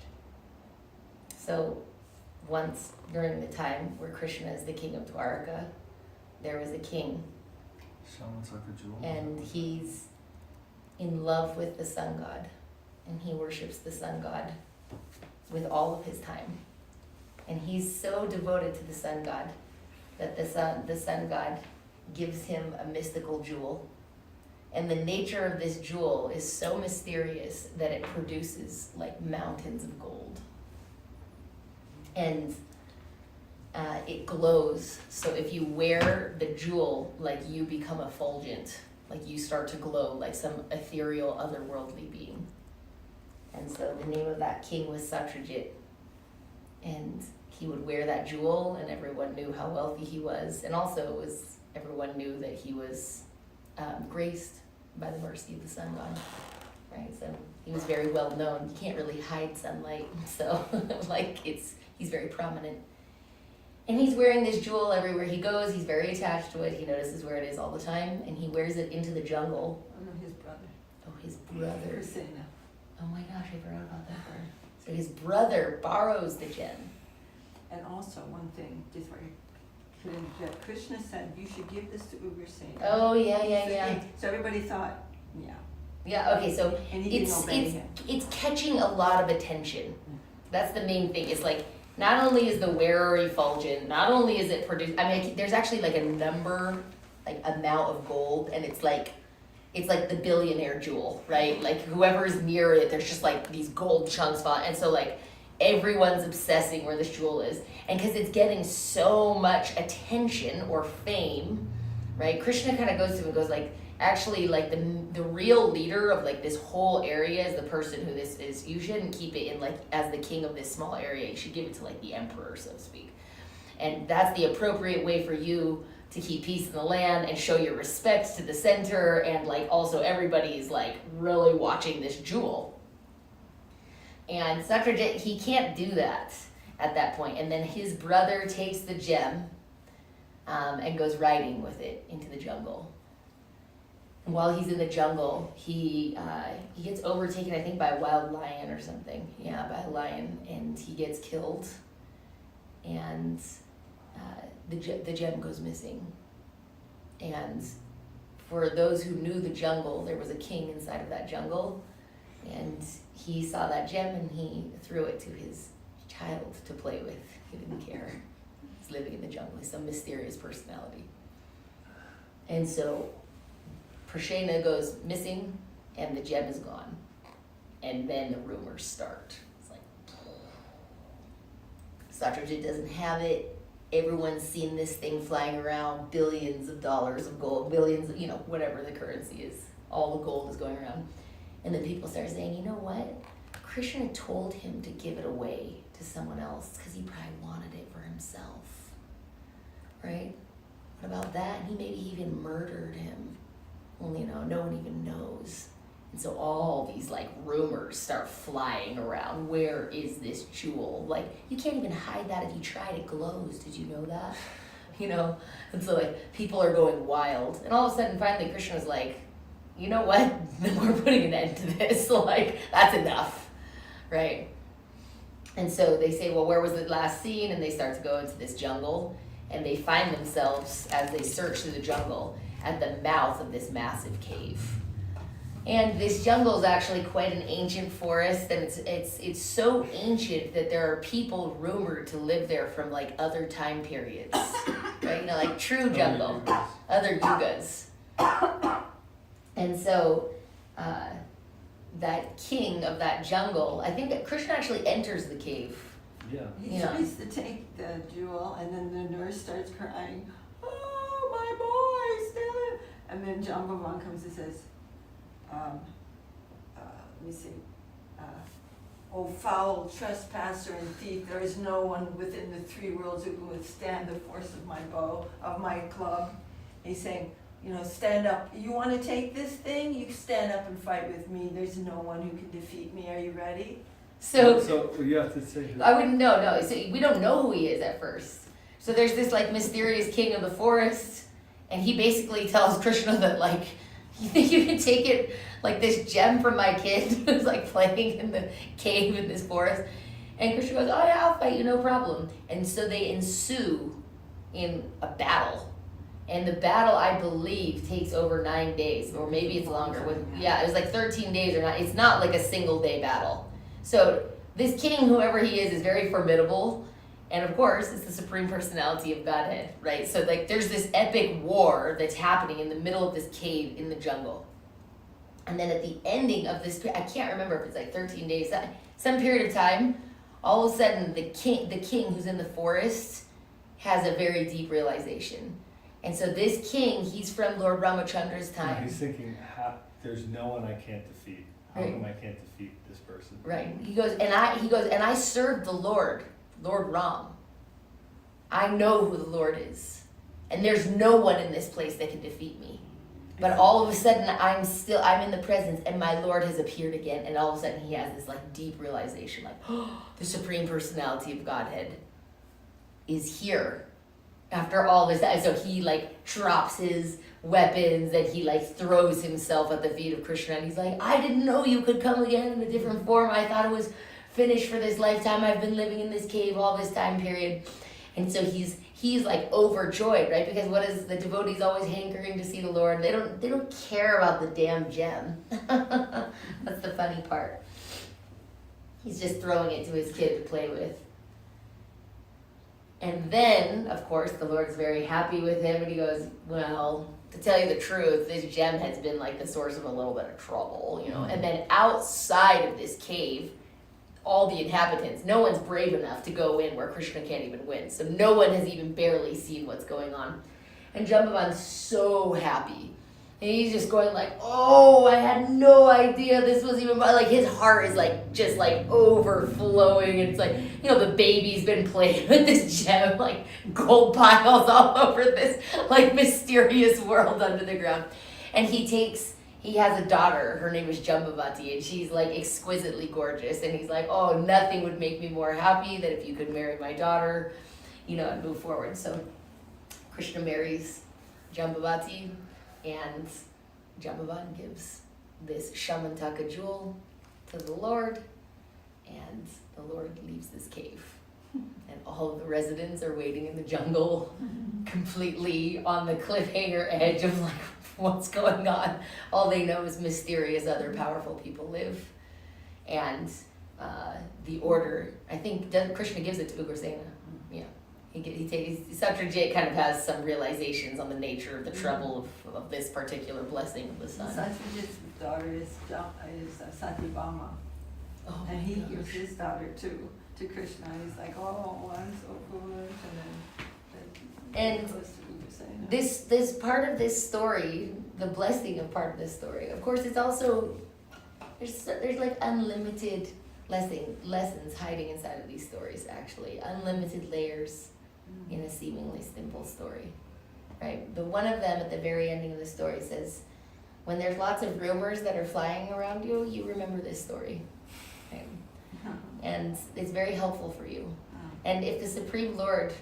So once during the time where Krishna is the king of Dwaraka, there was a king, and he's in love with the sun god, and he worships the sun god with all of his time. And he's so devoted to the sun god that the sun god gives him a mystical jewel. And the nature of this jewel is so mysterious that it produces like mountains of gold. And it glows. So if you wear the jewel, like you become effulgent, like you start to glow like some ethereal otherworldly being. And so the name of that king was Satyajit. And he would wear that jewel, and everyone knew how wealthy he was. And also everyone knew that he was graced by the mercy of the sun god, right? So he was very well known. You can't really hide sunlight, so he's very prominent. And he's wearing this jewel everywhere he goes. He's very attached to it. He notices where it is all the time, and he wears it into the jungle. Oh no, his brother. Oh, his brother. Krishna. Oh my gosh, I forgot about that part. So his brother borrows the gem. And also one thing, just where Krishna said, you should give this to Ugrasena. Oh yeah. So everybody thought, yeah. Yeah, okay, so And he didn't obey him. it's catching a lot of attention. That's the main thing. It's like, not only is the wearer effulgent, not only is it produced, I mean, there's actually like a number, like amount of gold, and it's like the billionaire jewel, right? Like whoever's near it, there's just like these gold chunks falling, and so like everyone's obsessing where this jewel is. And because it's getting so much attention or fame, right? Krishna kind of goes to him and goes like, actually like the real leader of like this whole area is the person who this is. You shouldn't keep it in like as the king of this small area. You should give it to like the emperor, so to speak. And that's the appropriate way for you to keep peace in the land and show your respect to the center, and like also everybody's like really watching this jewel. And Satyajit, he can't do that at that point. And then his brother takes the gem and goes riding with it into the jungle. And while he's in the jungle, he gets overtaken, I think, by a wild lion or something. Yeah, by a lion, and he gets killed. And the gem goes missing. And for those who knew the jungle, there was a king inside of that jungle, and he saw that gem and he threw it to his child to play with. He didn't care. He's living in the jungle. He's some mysterious personality. And so Prashena goes missing and the gem is gone. And then the rumors start. It's like, Satyajit doesn't have it. Everyone's seen this thing flying around, billions of dollars of gold, billions, whatever the currency is. All the gold is going around. And then people start saying, you know what? Krishna told him to give it away to someone else because he probably wanted it for himself. Right? What about that? He maybe even murdered him. Well, no one even knows. And so all these like rumors start flying around. Where is this jewel? Like, you can't even hide that if you tried. It glows. Did you know that? And so like people are going wild. And all of a sudden, finally, Krishna's like, you know what? We're putting an end to this. Like, that's enough, right? And so they say, well, where was it last seen? And they start to go into this jungle, and they find themselves, as they search through the jungle, at the mouth of this massive cave. And this jungle is actually quite an ancient forest, and it's so ancient that there are people rumored to live there from like other time periods, right? You know, like true jungle, other yugas. And so that king of that jungle, I think that Krishna actually enters the cave. Yeah. He Yeah. tries to take the jewel, and then the nurse starts crying, "Oh, my boy, steal it!" And then Jambavan comes and says, let me see, "O foul trespasser and thief, there is no one within the three worlds who can withstand the force of my bow, of my club." He's saying, you know, stand up. You want to take this thing? You stand up and fight with me. There's no one who can defeat me. Are you ready? So you have to say who. I wouldn't know. No, so we don't know who he is at first. So there's this like mysterious king of the forest, and he basically tells Krishna that like, you think you can take it, like this gem from my kid who's like playing in the cave in this forest? And Krishna goes, oh yeah, I'll fight you, no problem. And so they ensue in a battle. And the battle, I believe, takes over 9 days, or maybe it's longer. Yeah, it was like 13 days or not. It's not like a single day battle. So this king, whoever he is very formidable. And of course, it's the Supreme Personality of Godhead, right? So like there's this epic war that's happening in the middle of this cave in the jungle. And then at the ending of this, I can't remember if it's like 13 days, some period of time, all of a sudden the king who's in the forest has a very deep realization. And so this king, he's from Lord Ramachandra's time. He's thinking, there's no one I can't defeat. How come I can't defeat this person? Right. He goes, and I serve the Lord Ram. I know who the Lord is. And there's no one in this place that can defeat me. But all of a sudden, I'm in the presence, and my Lord has appeared again. And all of a sudden, he has this like deep realization, like, oh, the Supreme Personality of Godhead is here. After all this, so he like drops his weapons and he like throws himself at the feet of Krishna, and he's like, I didn't know you could come again in a different form. I thought it was finished for this lifetime. I've been living in this cave all this time period. And so he's like overjoyed, right? Because what is the devotees always hankering to see the Lord? They don't care about the damn gem. That's the funny part. He's just throwing it to his kid to play with. And then, of course, the Lord's very happy with him, and he goes, well, to tell you the truth, this gem has been like the source of a little bit of trouble, you know. And then outside of this cave, all the inhabitants, no one's brave enough to go in where Krishna can't even win. So no one has even barely seen what's going on. And Jambavan's so happy. And he's just going like, oh, I had no idea this was even, like his heart is like, just like overflowing. And it's like, you know, the baby's been playing with this gem, like gold piles all over this like mysterious world under the ground. And he has a daughter, her name is Jambavati, and she's like exquisitely gorgeous. And he's like, oh, nothing would make me more happy than if you could marry my daughter, you know, and move forward. So Krishna marries Jambavati, and Jambavan gives this Shamantaka jewel to the Lord, and the Lord leaves this cave. And all of the residents are waiting in the jungle, completely on the cliffhanger edge of like, what's going on? All they know is mysterious other powerful people live. And the order, I think Krishna gives it to Ugrasena. Yeah. Satyajit kind of has some realizations on the nature of the trouble of this particular blessing of the sun. Satyajit's daughter is Satyabhama. Oh, and he gosh. gives his daughter to Krishna. And he's like, oh, I'm so foolish. And then And goes to Ugrasena. this part of this story, the blessing of part of this story, of course, it's also, there's like unlimited lessons hiding inside of these stories, actually. Unlimited layers in a seemingly simple story, right? But one of them at the very ending of the story says, when there's lots of rumors that are flying around you, you remember this story. Right? And it's very helpful for you. And if the Supreme Lord,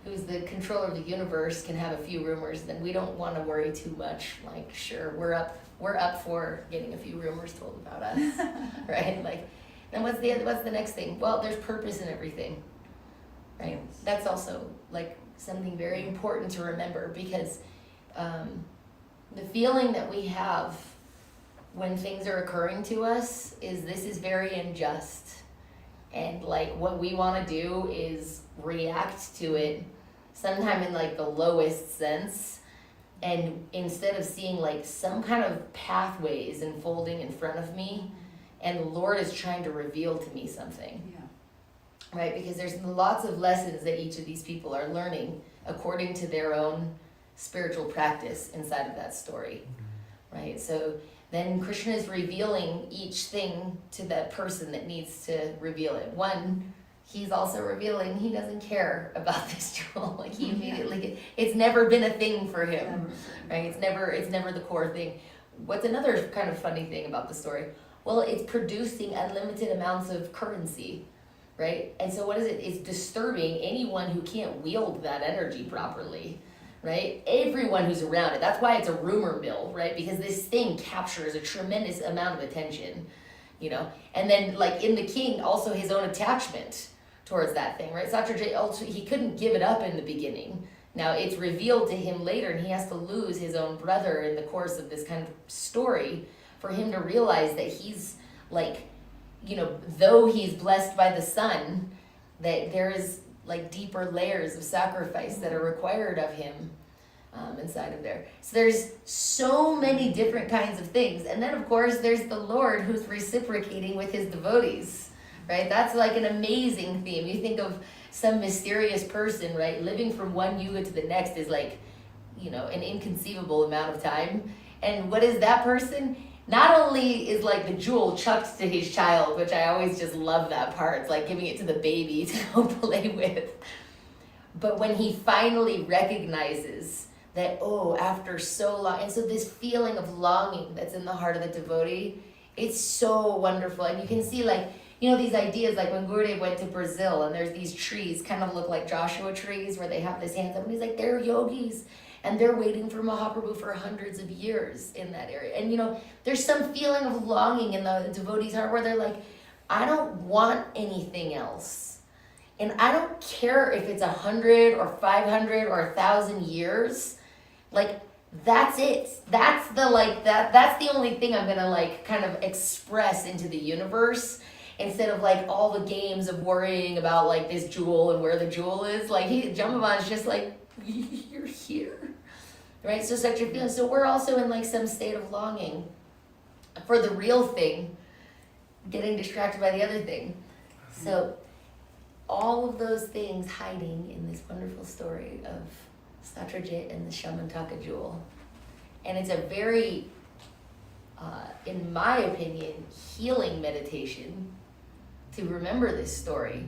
who's the controller of the universe, can have a few rumors, then we don't want to worry too much. Like, sure, we're up for getting a few rumors told about us, right? Like, Then what's the next thing? Well, there's purpose in everything, right? Yes. That's also like something very important to remember, because the feeling that we have when things are occurring to us is this is very unjust, and like what we want to do is react to it sometime in like the lowest sense, and instead of seeing like some kind of pathways unfolding in front of me, and the Lord is trying to reveal to me something, Yeah. right? Because there's lots of lessons that each of these people are learning according to their own spiritual practice inside of that story, right? So then Krishna is revealing each thing to that person that needs to reveal it. One, he's also revealing he doesn't care about this jewel. Like he immediately, it's never been a thing for him, right? It's never the core thing. What's another kind of funny thing about the story? Well, it's producing unlimited amounts of currency, right? And so what is it? It's disturbing anyone who can't wield that energy properly, right? Everyone who's around it. That's why it's a rumor mill, right? Because this thing captures a tremendous amount of attention, you know? And then like in the king, also his own attachment towards that thing, right? Satyajit also, he couldn't give it up in the beginning. Now it's revealed to him later, and he has to lose his own brother in the course of this kind of story for him to realize that he's like, you know, though he's blessed by the sun, that there is like deeper layers of sacrifice that are required of him inside of there. So there's so many different kinds of things. And then of course there's the Lord who's reciprocating with his devotees, right? That's like an amazing theme. You think of some mysterious person, right? Living from one yuga to the next is like, you know, an inconceivable amount of time. And what is that person? Not only is like the jewel chucked to his child, which I always just love that part. It's like giving it to the baby to go play with. But when he finally recognizes that, oh, after so long, and so this feeling of longing that's in the heart of the devotee, it's so wonderful. And you can see like, you know, these ideas, like when Gurudev went to Brazil and there's these trees kind of look like Joshua trees where they have this hands up, and he's like, they're yogis. And they're waiting for Mahaprabhu for hundreds of years in that area. And you know, there's some feeling of longing in the devotee's heart where they're like, I don't want anything else. And I don't care if it's 100 or 500 or 1,000 years. Like, that's it. That's the like, that's the only thing I'm gonna like kind of express into the universe, instead of like all the games of worrying about like this jewel and where the jewel is. Like Jambavan's just like, you're here. Right? So such a feeling. So we're also in like some state of longing for the real thing, getting distracted by the other thing. So all of those things hiding in this wonderful story of Satyajit and the Shamantaka jewel. And it's a very, in my opinion, healing meditation to remember this story,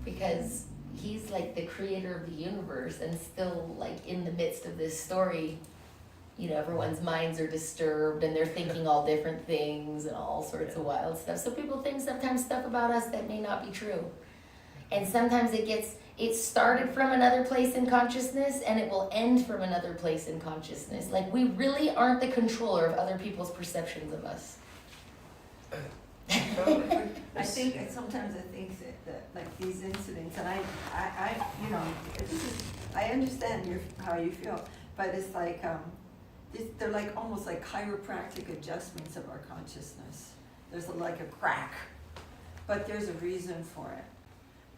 because he's like the creator of the universe, and still like in the midst of this story, you know, everyone's minds are disturbed and they're thinking all different things and all sorts of wild stuff. So people think sometimes stuff about us that may not be true. And sometimes it started from another place in consciousness and it will end from another place in consciousness. Like we really aren't the controller of other people's perceptions of us. Sometimes I think that like these incidents, and I you know, I understand how you feel, but it's like they're like almost like chiropractic adjustments of our consciousness. There's like a crack, but there's a reason for it.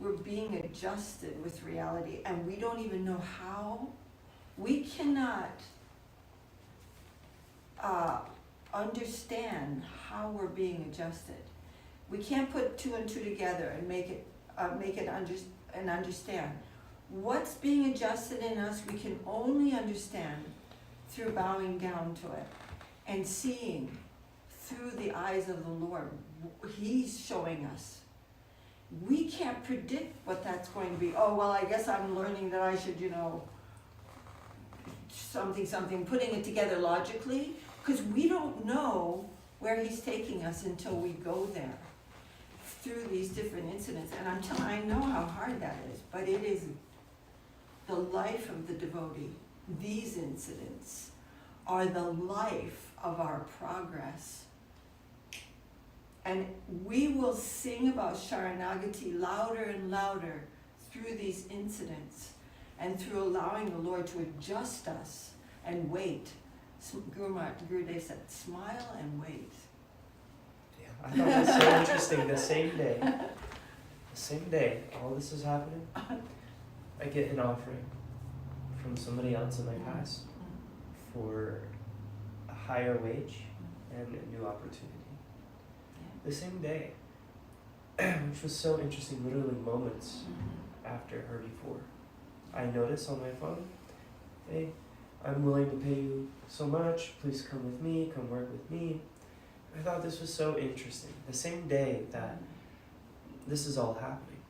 We're being adjusted with reality, and we don't even know how. We cannot understand how we're being adjusted. We can't put two and two together and make it understand. What's being adjusted in us, we can only understand through bowing down to it and seeing through the eyes of the Lord. He's showing us. We can't predict what that's going to be. Oh, well, I guess I'm learning that I should, you know, something, putting it together logically, because we don't know where he's taking us until we go there through these different incidents. And I'm telling, I know how hard that is, but it is the life of the devotee. These incidents are the life of our progress. And we will sing about Sharanagati louder and louder through these incidents and through allowing the Lord to adjust us and wait. Gurudev said, smile and wait. Yeah, I thought that was so interesting. The same day, all this is happening, I get an offering from somebody else in my past for a higher wage and a new opportunity. The same day, which was so interesting, literally moments after her before. I noticed on my phone, hey, I'm willing to pay you so much, please come with me, come work with me. I thought this was so interesting. The same day that this is all happening.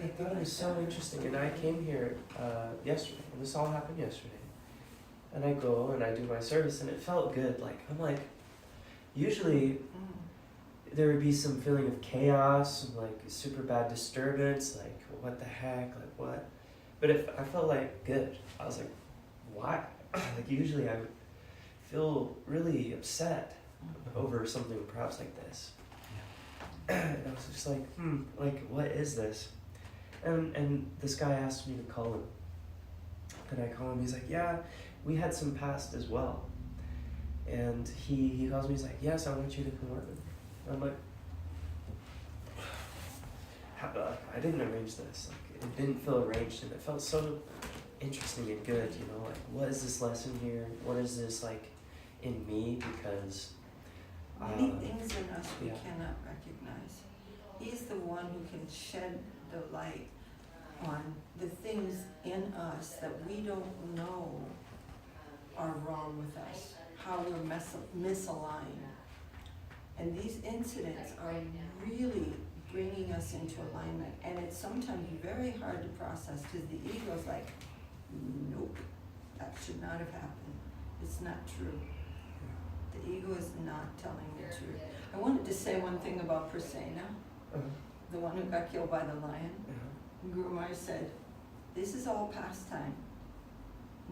I thought it was so interesting, and I came here yesterday, and this all happened yesterday. And I go and I do my service, and it felt good. Like, I'm like, usually there would be some feeling of chaos, some like super bad disturbance, like what the heck, like what? But if I felt like good, I was like, why? Like usually I would feel really upset over something perhaps like this. And I was just like what is this? And this guy asked me to call him. And I call him, he's like, yeah, we had some past as well. And he calls me, he's like, yes, I want you to come work with me. And I'm like, I didn't arrange this. Like, it didn't feel arranged, and it felt so interesting and good, you know, like, what is this lesson here? What is this, like, in me? Because many things in us we yeah. cannot recognize. He's the one who can shed the light on the things in us that we don't know are wrong with us, how we're misaligned. And these incidents are really bringing us into alignment. And it's sometimes very hard to process because the ego's like, nope, that should not have happened. It's not true. The ego is not telling the truth. I wanted to say one thing about Prasenna, the one who got killed by the lion. Guru Maharaj said, this is all pastime.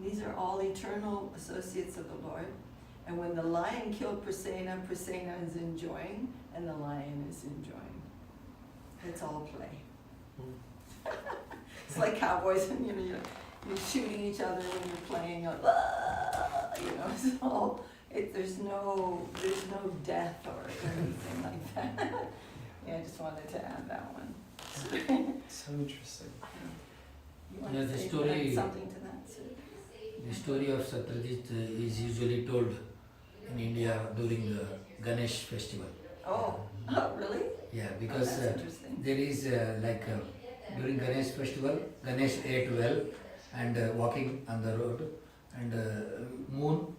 These are all eternal associates of the Lord. And when the lion killed Prasenna, Prasenna is enjoying, and the lion is enjoying. It's all play. It's like cowboys, and you're shooting each other when you're playing. It's all. There's no death or anything like that. Yeah, I just wanted to add that one. so interesting. You want Yeah, to the say story- something to that, Sir? The story of Satyajit is usually told in India during the Ganesh festival. Oh, really? Yeah, because that's interesting. there is during Ganesh festival, Ganesh ate well and walking on the road, and moon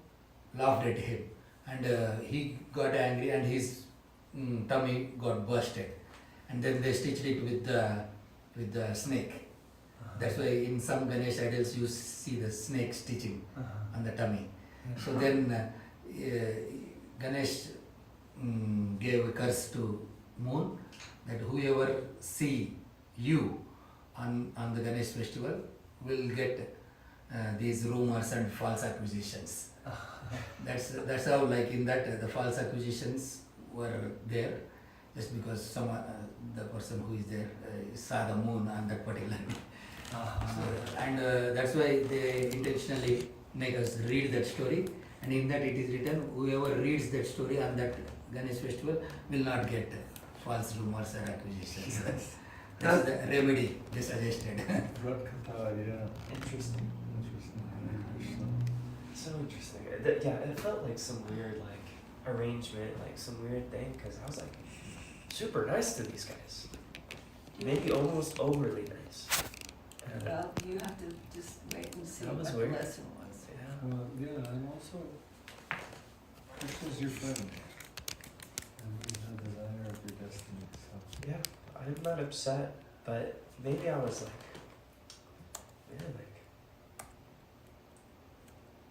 laughed at him, and he got angry and his tummy got busted, and then they stitched it with the snake. That's why in some Ganesh idols you see the snake stitching on the tummy. So then Ganesh gave a curse to moon that whoever see you on the Ganesh festival will get these rumors and false accusations. That's how, like in that, the false accusations were there just because the person who is there saw the moon on that particular day. And that's why they intentionally make us read that story, and in that it is written, whoever reads that story on that Ganesh festival will not get false rumors or accusations. That's the remedy they suggested. Interesting. So interesting. It felt like some weird arrangement, like some weird thing, because I was like super nice to these guys. Maybe almost overly nice. Well, you have to just wait and see That was what weird. the lesson was. Yeah. And also, Krishna's your friend. And he's the designer of your destiny, so. Yeah, I'm not upset, but maybe I was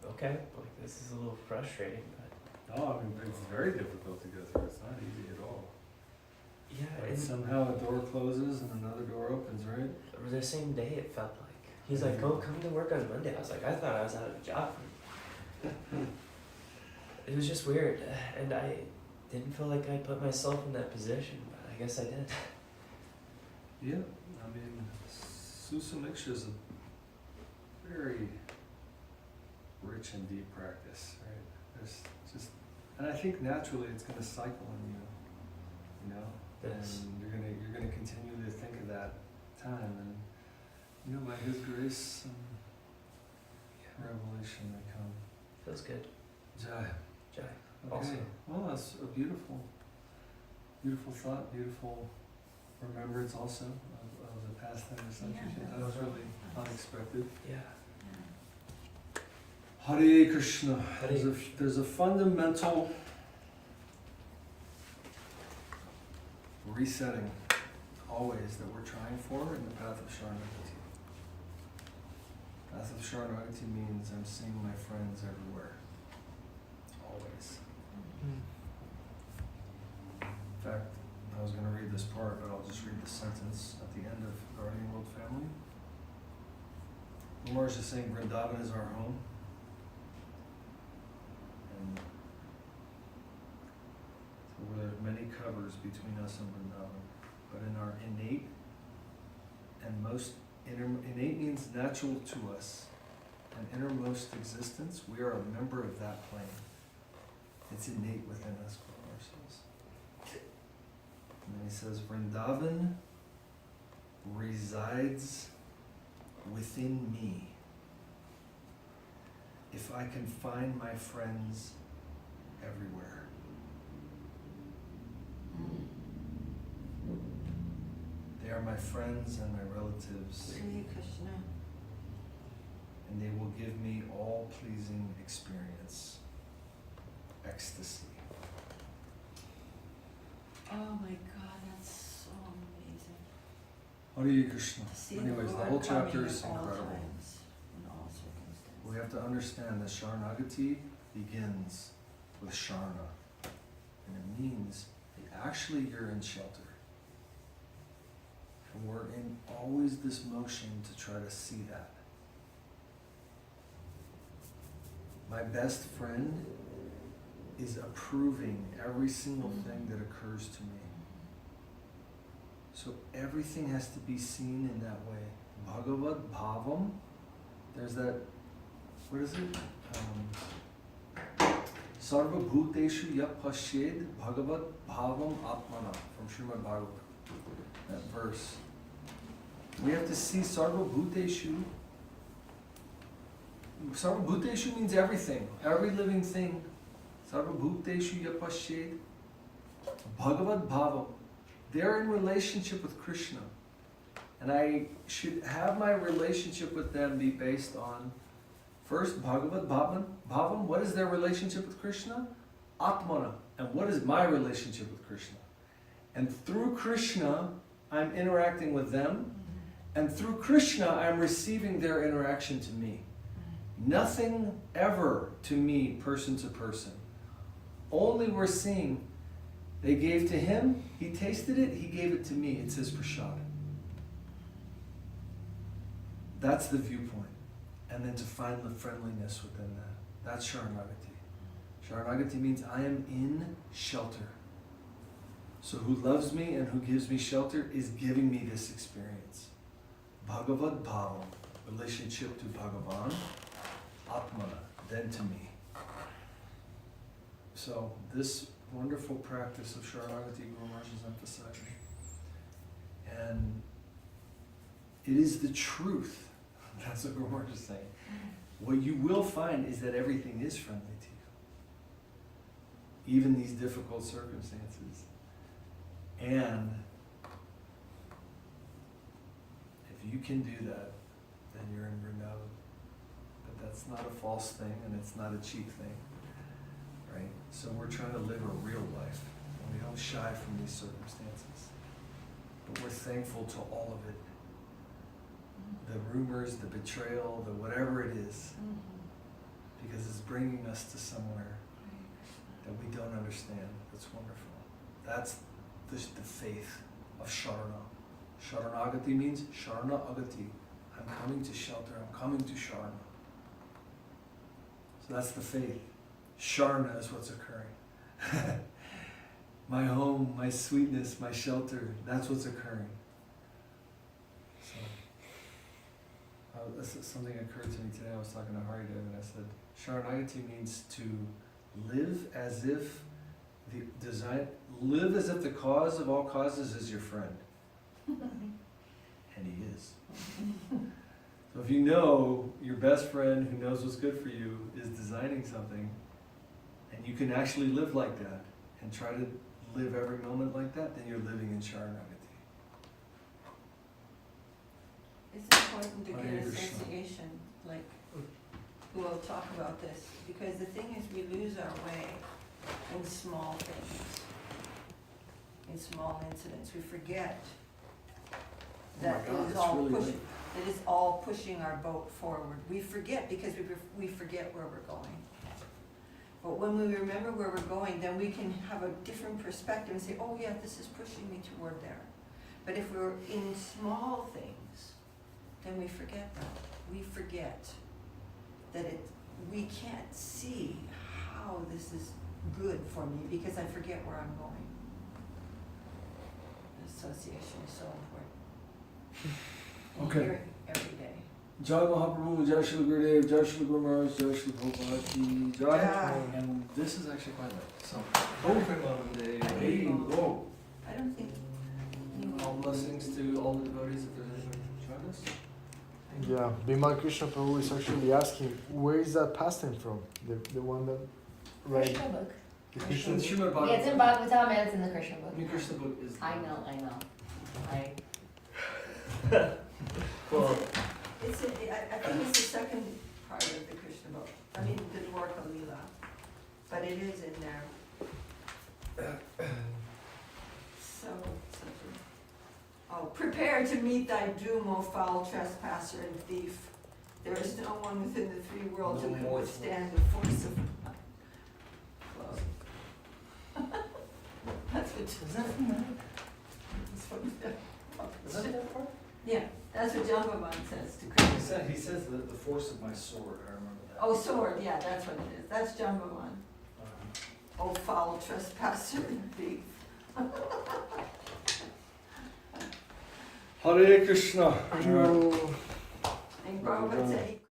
okay, this is a little frustrating, but No, I mean, it's very difficult to go through. It's not easy at all. yeah, But and somehow a door closes and another door opens, right? the same day it felt like. He's like, oh, come to work on Monday. I was like, I thought I was out of a job. It was just weird, and I didn't feel like I put myself in that position, but I guess I did. Yeah, I mean, SCSMission is a very rich and deep practice, right? There's just, and I think naturally it's going to cycle in you know, Yes. and you're gonna continue to think of that time, and you know, by His grace and revelation may come. Feels good. Jaya. Jaya. Okay. Also. Well, that's a beautiful thought, beautiful remembrance also of the past conversation. Yeah. That was really unexpected. Yeah. Hare Krishna. Hare There's a fundamental resetting always that we're trying for in the path of Sharanagati. Path of Sharanagati means I'm seeing my friends everywhere. Always. In fact, I was going to read this part, but I'll just read the sentence at the end of Guardian World Family. Maharaj is saying Vrindavan is our home. And so there are many covers between us and Vrindavan. But in our innate and most innate means natural to us, and innermost existence, we are a member of that plane. It's innate within us, Guru says. And then he says, Vrindavan resides within me. If I can find my friends everywhere. They are my friends and my relatives, Sri Krishna. and they will give me all pleasing experience, ecstasy. Oh my God, that's so amazing. Hare Krishna. To see Anyways, the Lord whole coming chapter is at all incredible. times, in all circumstances. We have to understand that Sharanagati begins with Sharana, and it means that actually you're in shelter. And we're in always this motion to try to see that. My best friend is approving every single thing that occurs to me. So everything has to be seen in that way. Bhagavad Bhavam, there's that, what is it? Sarva Bhuteshu Yap Pashed Bhagavad Bhavam Atmana from Srimad Bhagavatam. That verse. We have to see Sarva Bhuteshu. Sarva Bhuteshu means everything, every living thing. Sarva Bhuteshu Yap Pashed Bhagavad Bhavam. They're in relationship with Krishna. And I should have my relationship with them be based on, first, Bhagavad Bhavam. What is their relationship with Krishna? Atmana. And what is my relationship with Krishna? And through Krishna, I'm interacting with them. And through Krishna, I'm receiving their interaction to me. Nothing ever to me, person to person. Only we're seeing, they gave to him, he tasted it, he gave it to me. It's his prasad. That's the viewpoint. And then to find the friendliness within that. That's Sharanagati. Sharanagati means I am in shelter. So who loves me and who gives me shelter is giving me this experience. Bhagavad Bhavam, relationship to Bhagavan, Atmana, then to me. So this wonderful practice of Sharanagati, Guru Maharaj is emphasizing. And it is the truth. That's what Guru Maharaj is saying. What you will find is that everything is friendly to you. Even these difficult circumstances. And if you can do that, then you're in Vrindavan. But that's not a false thing and it's not a cheap thing. Right? So we're trying to live a real life. And we don't shy from these circumstances. But we're thankful to all of it. The rumors, the betrayal, the whatever it is. Because it's bringing us to somewhere that we don't understand. That's wonderful. That's the faith of Sharana. Sharanagati means Sharana Agati. I'm coming to shelter. I'm coming to Sharana. So that's the faith. Sharana is what's occurring. my home, my sweetness, my shelter, that's what's occurring. So, something occurred to me today. I was talking to Haridev and I said, Sharanagati means to live as if live as if the cause of all causes is your friend. And he is. So if you know your best friend who knows what's good for you is designing something, and you can actually live like that, and try to live every moment like that, then you're living in Sharanagati. It's important to Hare get Krishna. association, like, we'll talk about this, because the thing is, we lose our way in small things, in small incidents. We forget that God, it is it's all really pushing, it is all pushing our boat forward. We forget because we forget where we're going. But when we remember where we're going, then we can have a different perspective and say, oh yeah, this is pushing me toward there. But if we're in small things, then we forget that. We forget that we can't see how this is good for me because I forget where I'm going. Association is so important. And Okay. hear it every day. Jai Mahaprabhu, Jai Shri Gurudev, Jai Shri Guru Maharaj, Jai Shri Prabhupada Ki Jai. Jai. And this is actually quite late. So, Hey, whoa. I don't think you All blessings to all the devotees if there's anybody who joined us. Yeah, Bimal Krishna Prabhu is actually asking, where is that pastime from? The one that, right? Krishna book. The It's Krishna in Srimad Yeah, it's in Bhagavatam. Bhagavatam and it's in the Krishna book. I mean, Krishna book is. I know. Well, It's I think it's the second part of the Krishna book. I mean, the Dwarka Leela. But it is in there. So, oh, prepare to meet thy doom, O foul trespasser and thief. There is no one within the three worlds who can withstand the force of love. That's what. Is that from that? That's what. Is that that part? Yeah, that's what Jambavan says to He Krishna. says the force of my sword. I remember that. Oh, sword, yeah, that's what it is. That's Jambavan. Oh, foul trespasser and thief. Hare Krishna. Hare And Prabhupada said he